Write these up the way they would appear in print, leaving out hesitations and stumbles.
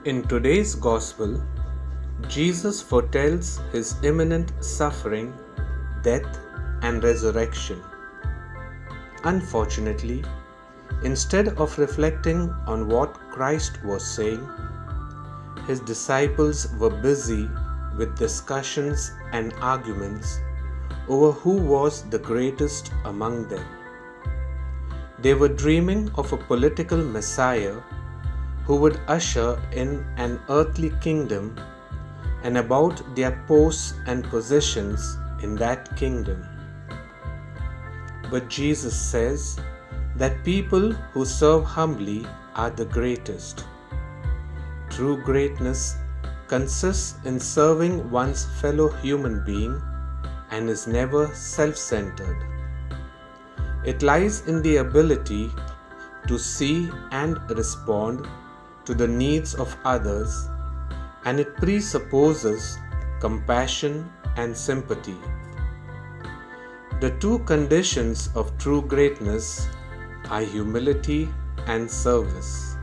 In today's Gospel, Jesus foretells his imminent suffering, death, and resurrection. Unfortunately, instead of reflecting on what Christ was saying, his disciples were busy with discussions and arguments over who was the greatest among them. They were dreaming of a political Messiah who would usher in an earthly kingdom and about their posts and positions in that kingdom. But Jesus says that people who serve humbly are the greatest. True greatness consists in serving one's fellow human being and is never self-centered. It lies in the ability to see and respond to the needs of others, and it presupposes compassion and sympathy. The two conditions of true greatness are humility and service.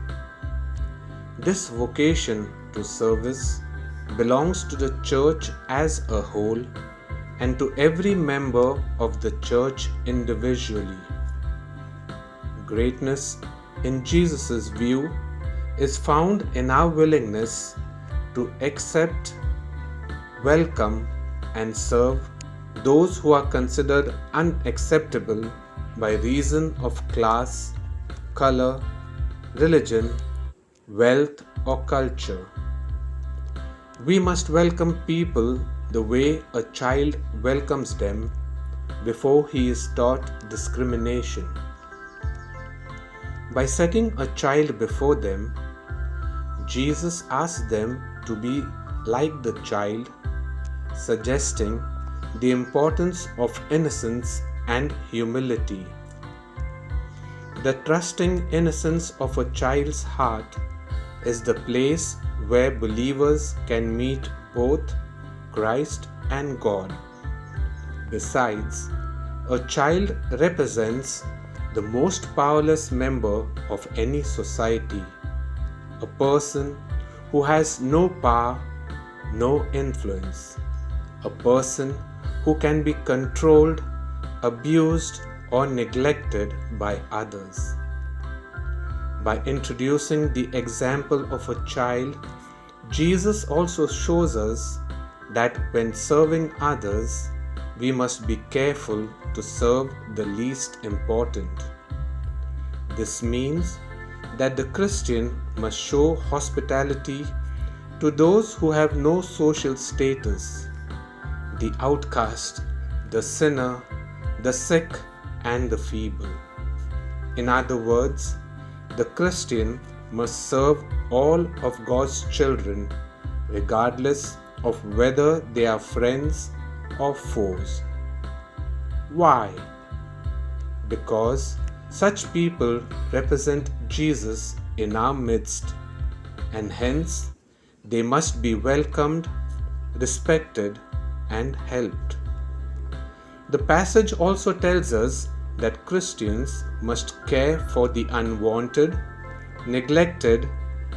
This vocation to service belongs to the church as a whole and to every member of the church individually. Greatness, in Jesus' view, is found in our willingness to accept, welcome, and serve those who are considered unacceptable by reason of class, color, religion, wealth, or culture. We must welcome people the way a child welcomes them before he is taught discrimination. By setting a child before them, Jesus asks them to be like the child, suggesting the importance of innocence and humility. The trusting innocence of a child's heart is the place where believers can meet both Christ and God. Besides, a child represents the most powerless member of any society, a person who has no power, no influence, a person who can be controlled, abused, or neglected by others. By introducing the example of a child, Jesus also shows us that when serving others, we must be careful to serve the least important. This means that the Christian must show hospitality to those who have no social status, the outcast, the sinner, the sick, and the feeble. In other words, the Christian must serve all of God's children, regardless of whether they are friends or foes. Why? Because such people represent Jesus in our midst, and hence they must be welcomed, respected, and helped. The passage also tells us that Christians must care for the unwanted, neglected,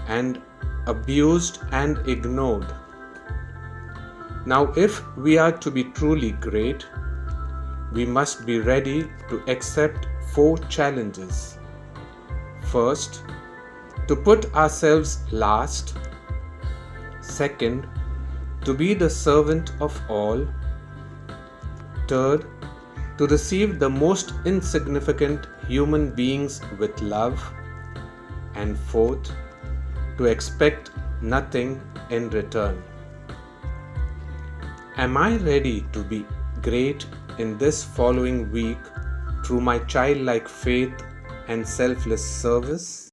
and abused and ignored. Now, if we are to be truly great, we must be ready to accept 4 challenges. First, to put ourselves last. Second, to be the servant of all. Third, to receive the most insignificant human beings with love. And fourth, to expect nothing in return. Am I ready to be great in this following week through my childlike faith and selfless service?